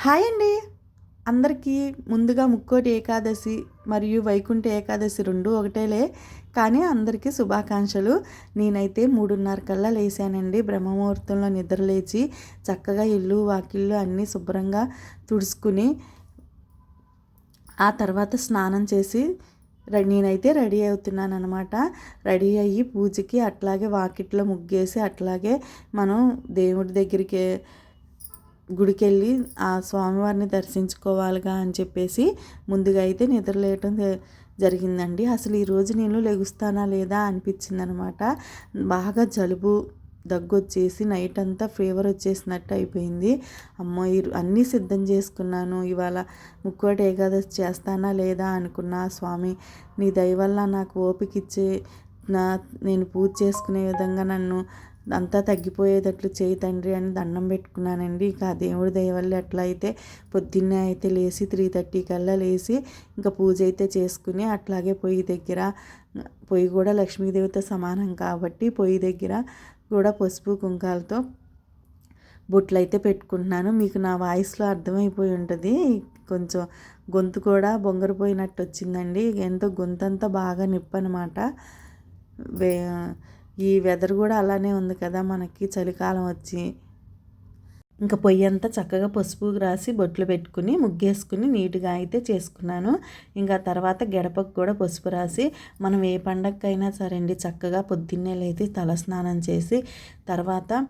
Hi అండి. అందరికీ ముందుగా ముక్కోటి ఏకాదశి మరియు వైకుంఠ ఏకాదశి 2 ఒకటేలే, కానీ అందరికీ శుభాకాంక్షలు. నేనైతే 3:30 కల్లా లేసానండి. బ్రహ్మముహూర్తంలో నిద్రలేచి చక్కగా ఇల్లు వాకిళ్ళు అన్నీ శుభ్రంగా తుడుచుకుని ఆ తర్వాత స్నానం చేసి నేనైతే రెడీ అవుతున్నాను అనమాట. రెడీ అయ్యి పూజకి అట్లాగే వాకిట్లో ముగ్గేసి అట్లాగే మనం దేవుడి దగ్గరికి గుడికెళ్ళి ఆ స్వామివారిని దర్శించుకోవాలిగా అని చెప్పేసి ముందుగా అయితే నిద్రలేయటం జరిగిందండి. అసలు ఈరోజు నేను లెగుస్తానా లేదా అనిపించిందనమాట. బాగా జలుబు దగ్గొచ్చేసి నైట్ అంతా ఫీవర్ వచ్చేసినట్టు అయిపోయింది. అమ్మో అన్నీ సిద్ధం చేసుకున్నాను. ఇవాళ ముక్కోటి ఏకాదశి చేస్తానా లేదా అనుకున్నా. స్వామి నీ దయ వల్ల నాకు ఓపిక ఇచ్చి నేను పూజ చేసుకునే విధంగా నన్ను అంతా తగ్గిపోయేటట్లు చేయి తండ్రి అని దండం పెట్టుకున్నానండి. ఇక ఆ దేవుడి దయ వల్ల ఎట్లా అయితే పొద్దున్నే అయితే లేచి 3:30 కల్లా లేచి ఇంకా పూజ అయితే చేసుకుని అట్లాగే పొయ్యి కూడా లక్ష్మీదేవితో సమానం కాబట్టి పొయ్యి దగ్గర కూడా పసుపు కుంకాలతో బొట్లు అయితే పెట్టుకుంటున్నాను. మీకు నా వాయిస్లో అర్థమైపోయి ఉంటుంది. కొంచెం గొంతు కూడా బొంగరిపోయినట్టు వచ్చిందండి. ఎంతో గొంతంతా బాగా నొప్పి అనమాట. ఈ వెదర్ కూడా అలానే ఉంది కదా, మనకి చలికాలం వచ్చి. ఇంకా పొయ్యి అంతా చక్కగా పసుపు రాసి బొట్లు పెట్టుకుని ముగ్గేసుకుని నీట్గా అయితే చేసుకున్నాను. ఇంకా తర్వాత గడపకు కూడా పసుపు రాసి మనం ఏ పండగకైనా సరే అండి చక్కగా పొద్దున్నే లేచి తలస్నానం చేసి తర్వాత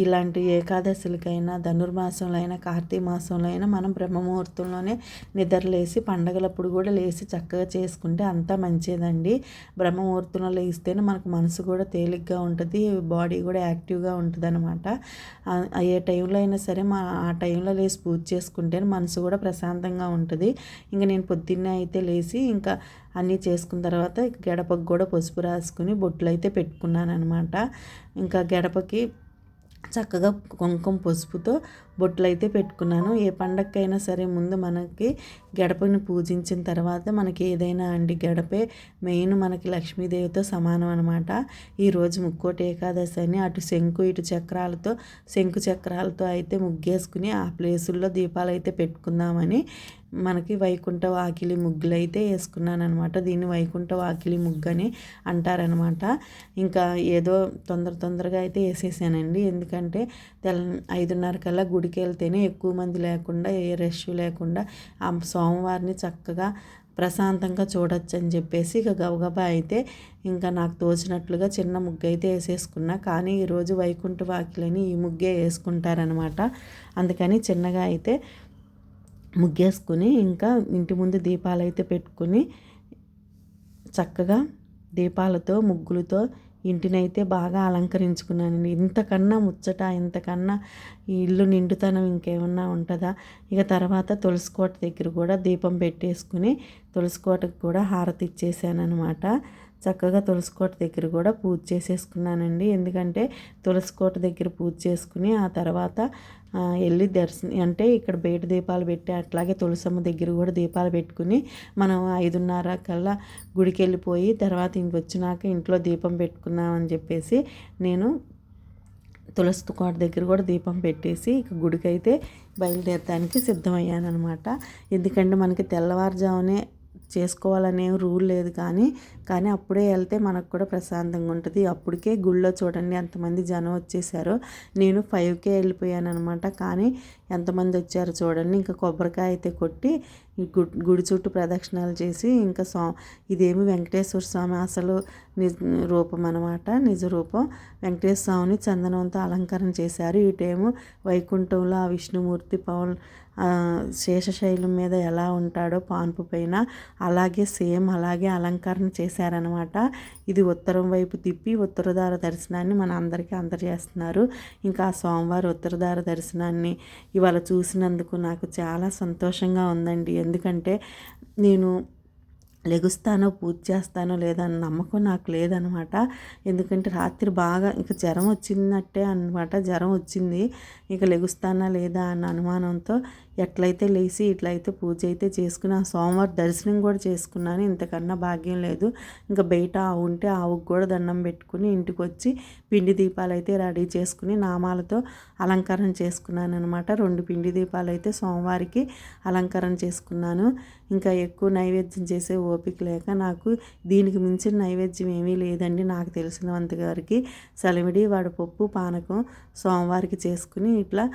ఇలాంటి ఏకాదశులకైనా ధనుర్మాసంలో అయినా కార్తీక మాసంలో అయినా మనం బ్రహ్మముహూర్తంలోనే నిద్రలేసి పండగలప్పుడు కూడా లేచి చక్కగా చేసుకుంటే అంతా మంచిదండి. బ్రహ్మముహూర్తంలో లేస్తేనే మనకు మనసు కూడా తేలిగ్గా ఉంటుంది, బాడీ కూడా యాక్టివ్గా ఉంటుంది అనమాట. ఏ టైంలో అయినా సరే ఆ టైంలో లేచి పూజ చేసుకుంటేనే మనసు కూడా ప్రశాంతంగా ఉంటుంది. ఇంకా నేను పొద్దున్నే అయితే లేచి ఇంకా అన్నీ చేసుకున్న తర్వాత గడపకు కూడా పసుపు రాసుకుని బొట్లు అయితే పెట్టుకున్నాను అనమాట. ఇంకా గడపకి చక్కగా కుంకుమ పసుపుతో బొట్లు అయితే పెట్టుకున్నాను. ఏ పండగకైనా సరే ముందు మనకి గడపని పూజించిన తర్వాత మనకి ఏదైనా అండి గడపే మెయిన్ మనకి లక్ష్మీదేవితో సమానం అనమాట. ఈరోజు ముక్కోటి ఏకాదశి అని అటు శంకు చక్రాలతో అయితే ముగ్గేసుకుని ఆ ప్లేసుల్లో దీపాలు అయితే పెట్టుకుందామని మనకి వైకుంఠ వాకిలి ముగ్గులు అయితే వేసుకున్నాను అనమాట. దీన్ని వైకుంఠ వాకిలి ముగ్గు అని అంటారనమాట. ఇంకా ఏదో తొందరగా అయితే వేసేసానండి. ఎందుకంటే 5:30 కల్లా గుడికి వెళ్తేనే ఎక్కువ మంది లేకుండా ఏ రష్ లేకుండా ఆ సోమవారిని చక్కగా ప్రశాంతంగా చూడొచ్చు అని చెప్పేసి ఇక గబగబా అయితే ఇంకా నాకు తోచినట్లుగా చిన్న ముగ్గు అయితే వేసేసుకున్నా. కానీ ఈరోజు వైకుంఠ వాకిలని ఈ ముగ్గే వేసుకుంటారనమాట. అందుకని చిన్నగా అయితే ముగ్గేసుకుని ఇంకా ఇంటి ముందు దీపాలు అయితే పెట్టుకుని చక్కగా దీపాలతో ముగ్గులతో ఇంటినైతే బాగా అలంకరించుకున్నానండి. ఇంతకన్నా ఈ ఇల్లు నిండుతనం ఇంకేమన్నా ఉంటుందా? ఇక తర్వాత తులసికోట దగ్గర కూడా దీపం పెట్టేసుకుని తులసికోటకు కూడా హారతి ఇచ్చేసాను అనమాట. చక్కగా తులసికోట దగ్గర కూడా పూజ చేసేసుకున్నానండి. ఎందుకంటే తులసికోట దగ్గర పూజ చేసుకుని ఆ తర్వాత వెళ్ళి అంటే ఇక్కడ బయట దీపాలు పెట్టి అట్లాగే తులసమ్మ దగ్గర కూడా దీపాలు పెట్టుకుని మనం 5:30 కల్లా గుడికి వెళ్ళిపోయి తర్వాత వచ్చినాక ఇంట్లో దీపం పెట్టుకున్నామని చెప్పేసి నేను తులసి కోట దగ్గర కూడా దీపం పెట్టేసి ఇక గుడికైతే బయలుదేరడానికి సిద్ధమయ్యాను అనమాట. ఎందుకంటే మనకి తెల్లవారుజామునే చేసుకోవాలనే రూల్ లేదు, కానీ అప్పుడే వెళ్తే మనకు కూడా ప్రశాంతంగా ఉంటుంది. అప్పటికే గుళ్ళో చూడండి ఎంతమంది జనం వచ్చేసారో. నేను 5కే వెళ్ళిపోయాను అనమాట. కానీ ఎంతమంది వచ్చారో చూడండి. ఇంకా కొబ్బరికాయ అయితే కొట్టి గుడి చుట్టూ ప్రదక్షిణాలు చేసి ఇంకా ఇదేమి వెంకటేశ్వర స్వామి అసలు రూపం అనమాట, నిజ రూపం. వెంకటేశ్వర స్వామిని చందనంతో అలంకరణ చేశారు. ఇటేమో వైకుంఠంలో ఆ విష్ణుమూర్తి శేషశైలం మీద ఎలా ఉంటాడో పాన్పు పైన అలాగే అలంకరణ చేశారనమాట. ఇది ఉత్తరం వైపు తిప్పి ఉత్తరధార దర్శనాన్ని మన అందరికీ అందజేస్తున్నారు. ఇంకా ఆ స్వామివారి ఉత్తరధార దర్శనాన్ని ఇవాళ చూసినందుకు నాకు చాలా సంతోషంగా ఉందండి. ఎందుకంటే నేను లెగుస్తానో పూజ చేస్తానో లేదా అని నమ్మకం నాకు లేదనమాట. ఎందుకంటే రాత్రి బాగా ఇంక జ్వరం వచ్చినట్టే అనమాట. జ్వరం వచ్చింది. ఇక లెగుస్తానా లేదా అన్న అనుమానంతో ఎట్లయితే లేచి ఇట్లయితే పూజ అయితే చేసుకుని ఆ సోమవారం దర్శనం కూడా చేసుకున్నాను. ఇంతకన్నా భాగ్యం లేదు. ఇంకా బయట ఆవు ఉంటే ఆవుకు కూడా దండం పెట్టుకుని ఇంటికి వచ్చి పిండి దీపాలు అయితే రెడీ చేసుకుని నామాలతో అలంకరణ చేసుకున్నాను అనమాట. 2 పిండి దీపాలు అయితే సోమవారికి అలంకరణ చేసుకున్నాను. ఇంకా ఎక్కువ నైవేద్యం చేసే ఓపిక లేక నాకు దీనికి మించిన నైవేద్యం ఏమీ లేదండి. నాకు తెలిసినంత వరకు సలివిడి వడపప్పు పానకం సోమవారికి చేసుకుని ఇట్లా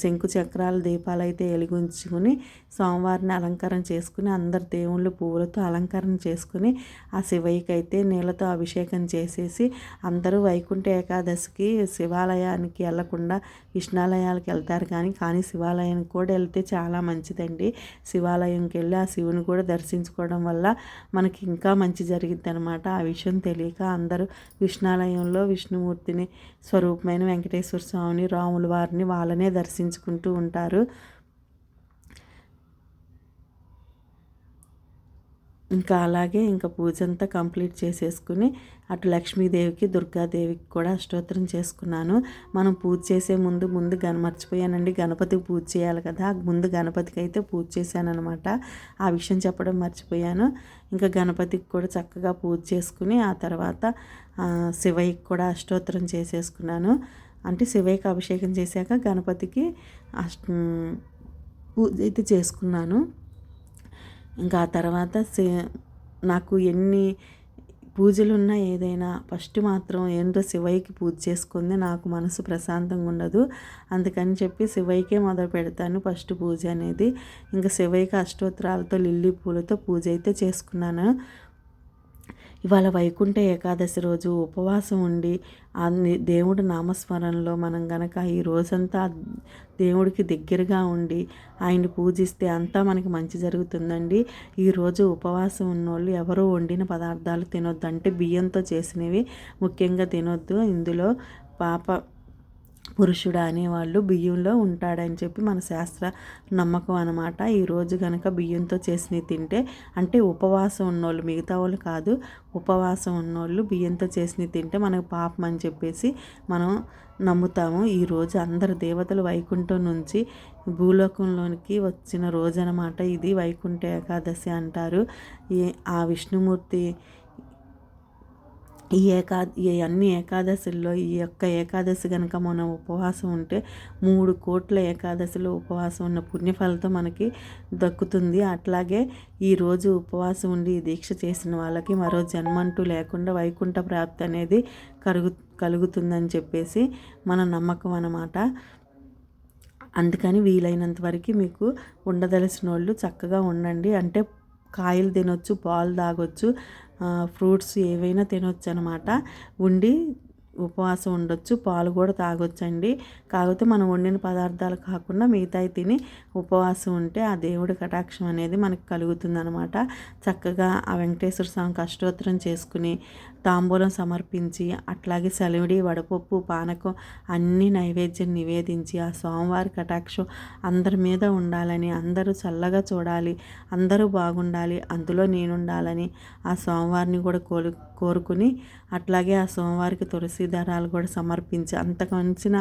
శంకు చక్రాల దీపాలు అయితే వెలిగించుకుని సోమవారిని అలంకరణ చేసుకుని అందరు దేవుళ్ళు పువ్వులతో అలంకరణ చేసుకుని ఆ శివయ్యకి అయితే నీళ్ళతో అభిషేకం చేసేసి అందరూ వైకుంఠ ఏకాదశికి శివాలయానికి వెళ్లకుండా విష్ణాలయాలకు వెళ్తారు. కానీ శివాలయానికి కూడా వెళ్తే చాలా మంచిదండి. శివాలయంకి వెళ్ళి ఆ శివుని కూడా దర్శించుకోవడం వల్ల మనకి ఇంకా మంచి జరిగిద్ది అనమాట. ఆ విషయం తెలియక అందరూ విష్ణాలయంలో విష్ణుమూర్తిని స్వరూపమైన వెంకటేశ్వర స్వామిని రాముల వారిని వాళ్ళనే దర్శించుకుంటూ ఉంటారు. ఇంకా అలాగే ఇంకా పూజ అంతా కంప్లీట్ చేసేసుకుని అటు లక్ష్మీదేవికి దుర్గాదేవికి కూడా అష్టోత్తరం చేసుకున్నాను. మనం పూజ చేసే ముందు మర్చిపోయానండి, గణపతికి పూజ చేయాలి కదా. ముందు గణపతికి అయితే పూజ చేశాను అనమాట. ఆ విషయం చెప్పడం మర్చిపోయాను. ఇంకా గణపతికి కూడా చక్కగా పూజ చేసుకుని ఆ తర్వాత శివయ్యకి కూడా అష్టోత్తరం చేసేసుకున్నాను. అంటే శివయ్యకి అభిషేకం చేశాక గణపతికి పూజ అయితే చేసుకున్నాను. ఇంకా ఆ తర్వాత నాకు ఎన్ని పూజలున్నా ఏదైనా ఫస్ట్ మాత్రం ఏంటో శివయ్యకి పూజ చేసుకుంది నాకు మనసు ప్రశాంతంగా ఉండదు. అందుకని చెప్పి శివయ్యకే మొదలు పెడతాను ఫస్ట్ పూజ అనేది. ఇంకా శివయ్యకి అష్టోత్తరాలతో లిల్లీ పూలతో పూజ అయితే చేసుకున్నాను. ఇవాళ వైకుంఠ ఏకాదశి రోజు ఉపవాసం ఉండి దేవుడి నామస్మరణలో మనం గనక ఈ రోజంతా దేవుడికి దగ్గరగా ఉండి ఆయన్ని పూజిస్తే అంతా మనకి మంచి జరుగుతుందండి. ఈరోజు ఉపవాసం ఉన్నోళ్ళు ఎవరో వండిన పదార్థాలు తినొద్దు. అంటే బియ్యంతో చేసినవి ముఖ్యంగా తినొద్దు. ఇందులో పురుషుడు అనేవాళ్ళు బియ్యంలో ఉంటాడని చెప్పి మన శాస్త్ర నమ్మకం అనమాట. ఈరోజు కనుక బియ్యంతో చేసినవి తింటే, అంటే ఉపవాసం ఉన్నోళ్ళు, మిగతా వాళ్ళు కాదు, ఉపవాసం ఉన్నోళ్ళు బియ్యంతో చేసినవి తింటే మనకు పాపం అని చెప్పేసి మనం నమ్ముతాము. ఈరోజు అందరు దేవతలు వైకుంఠం నుంచి భూలోకంలోనికి వచ్చిన రోజు అనమాట. ఇది వైకుంఠ ఏకాదశి అంటారు. ఆ విష్ణుమూర్తి ఈ అన్ని ఏకాదశుల్లో ఈ యొక్క ఏకాదశి కనుక మనం ఉపవాసం ఉంటే 3 కోట్ల ఏకాదశిలో ఉపవాసం ఉన్న పుణ్యఫలితం మనకి దక్కుతుంది. అట్లాగే ఈరోజు ఉపవాసం ఉండి దీక్ష చేసిన వాళ్ళకి మరో జన్మంటూ లేకుండా వైకుంఠ ప్రాప్తి అనేది కలుగుతుందని చెప్పేసి మన నమ్మకం అన్నమాట. అందుకని వీలైనంత వరకు మీకు ఉండదలసిన వాళ్ళు చక్కగా ఉండండి. అంటే కాయలు తినొచ్చు, పాలు తాగొచ్చు, ఫ్రూట్స్ ఏవైనా తినొచ్చు అనమాట. ఉండి ఉపవాసం ఉండొచ్చు, పాలు కూడా తాగొచ్చండి. కాకపోతే మనం వండిన పదార్థాలు కాకుండా మిగతాయి తిని ఉపవాసం ఉంటే ఆ దేవుడి కటాక్షం అనేది మనకు కలుగుతుందనమాట. చక్కగా ఆ వెంకటేశ్వర స్వామికి అష్టోత్తరం చేసుకుని తాంబూలం సమర్పించి అట్లాగే సలివిడి వడపప్పు పానకం అన్నీ నైవేద్యం నివేదించి ఆ స్వామివారి కటాక్షం అందరి మీద ఉండాలని, అందరూ చల్లగా చూడాలి, అందరూ బాగుండాలి, అందులో నేనుండాలని ఆ స్వామివారిని కూడా కోరుకుని అట్లాగే ఆ స్వామివారికి తులసి దళాలు కూడా సమర్పించి, అంతకు మించిన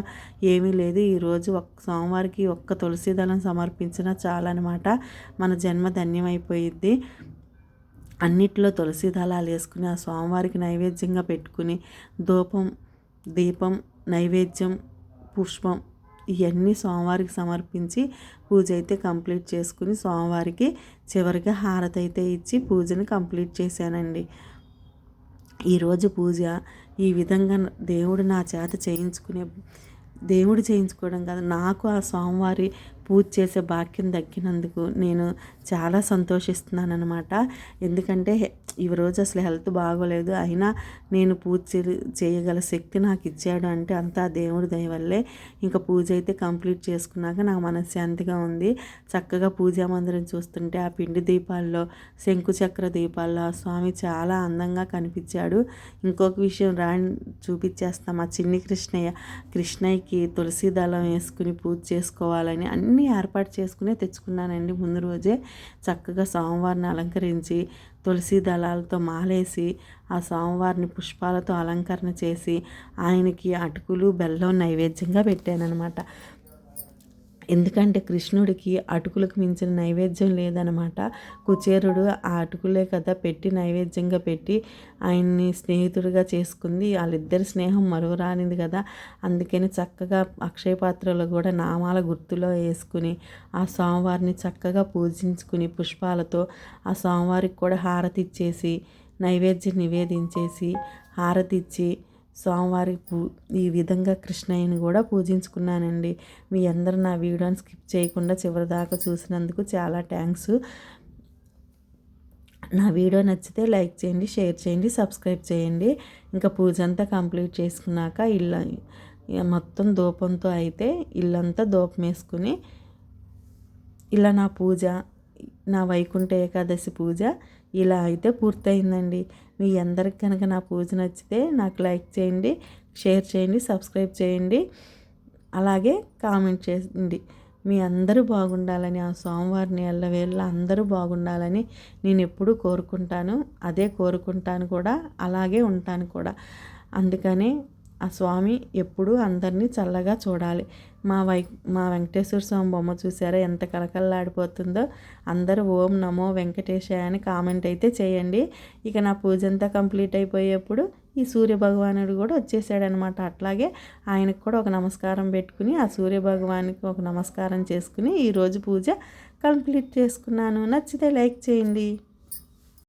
ఏమీ లేదు. ఈరోజు స్వామివారికి ఒక్క తులసి దళం సమర్పించినా చాలన్నమాట, మన జన్మ ధన్యమైపోయిద్ది. అన్నిట్లో తులసి దళాలు వేసుకుని ఆ స్వామివారికి నైవేద్యంగా పెట్టుకుని ధూపం, దీపం, నైవేద్యం, పుష్పం ఇవన్నీ స్వామివారికి సమర్పించి పూజ అయితే కంప్లీట్ చేసుకుని స్వామివారికి చివరిగా హారతి అయితే ఇచ్చి పూజని కంప్లీట్ చేశానండి. ఈరోజు పూజ ఈ విధంగా దేవుడు నా చేత దేవుడు చేయించుకోవడం కాదు, నాకు ఆ స్వామివారి పూజ చేసే భాగ్యం దక్కినందుకు నేను చాలా సంతోషిస్తున్నాను అనమాట. ఎందుకంటే ఈరోజు అసలు హెల్త్ బాగోలేదు, అయినా నేను పూజ చేయగల శక్తి నాకు ఇచ్చాడు అంటే అంతా దేవుడి దయ వల్లే. ఇంకా పూజ అయితే కంప్లీట్ చేసుకున్నాక నాకు మనశ్శాంతిగా ఉంది. చక్కగా పూజా మందిరం చూస్తుంటే ఆ పిండి దీపాల్లో, శంకుచక్ర దీపాల్లో ఆ స్వామి చాలా అందంగా కనిపించాడు. ఇంకొక విషయం చూపించేస్తాం. ఆ చిన్ని కృష్ణయ్యకి తులసి దళం వేసుకుని పూజ చేసుకోవాలని అన్ని అన్నీ ఏర్పాటు చేసుకునే తెచ్చుకున్నానండి. ముందు రోజే చక్కగా స్వామివారిని అలంకరించి తులసి దళాలతో మాలేసి ఆ స్వామివారిని పుష్పాలతో అలంకరణ చేసి ఆయనకి అటుకులు బెల్లం నైవేద్యంగా పెట్టానన్నమాట. ఎందుకంటే కృష్ణుడికి అటుకులకు మించిన నైవేద్యం లేదనమాట. కుచేరుడు ఆ అటుకులే కదా పెట్టి నైవేద్యంగా పెట్టి ఆయన్ని స్నేహితుడిగా చేసుకుంది. వాళ్ళిద్దరి స్నేహం మరువరానిది కదా. అందుకని చక్కగా అక్షయ పాత్రలో కూడా నామాల గుర్తులో వేసుకుని ఆ స్వామివారిని చక్కగా పూజించుకుని పుష్పాలతో ఆ స్వామివారికి కూడా హారతి ఇచ్చేసి నైవేద్యం నివేదించేసి హారతి ఇచ్చి స్వామివారి ఈ విధంగా కృష్ణయ్యని కూడా పూజించుకున్నానండి. మీ అందరూ నా వీడియోని స్కిప్ చేయకుండా చివరిదాకా చూసినందుకు చాలా థ్యాంక్స్. నా వీడియో నచ్చితే లైక్ చేయండి, షేర్ చేయండి, సబ్స్క్రైబ్ చేయండి. ఇంకా పూజ అంతా కంప్లీట్ చేసుకున్నాక మొత్తం ధూపంతో అయితే ఇల్లంతా ధూపం వేసుకుని ఇలా నా పూజ, నా వైకుంఠ ఏకాదశి పూజ ఇలా అయితే పూర్తయిందండి. మీ అందరికి కనుక నా పూజ నచ్చితే నాకు లైక్ చేయండి, షేర్ చేయండి, సబ్స్క్రైబ్ చేయండి, అలాగే కామెంట్ చేయండి. మీ అందరూ బాగుండాలని, ఆ స్వామివారిని ఎల్లవేళ అందరూ బాగుండాలని నేను ఎప్పుడూ కోరుకుంటాను. అదే కోరుకుంటాను కూడా, అలాగే ఉంటాను కూడా. అందుకనే ఆ స్వామి ఎప్పుడూ అందరినీ చల్లగా చూడాలి. మా వెంకటేశ్వర స్వామి బొమ్మ చూసారా ఎంత కలకల్లాడిపోతుందో. అందరూ ఓం నమో వెంకటేశాయ అని కామెంట్ అయితే చేయండి. ఇక నా పూజ అంతా కంప్లీట్ అయిపోయేప్పుడు ఈ సూర్య భగవానుడు కూడా వచ్చేసాడనమాట. అట్లాగే ఆయనకు కూడా ఒక నమస్కారం పెట్టుకుని ఆ సూర్య భగవానికి ఒక నమస్కారం చేసుకుని ఈరోజు పూజ కంప్లీట్ చేసుకున్నాను. నచ్చితే లైక్ చేయండి.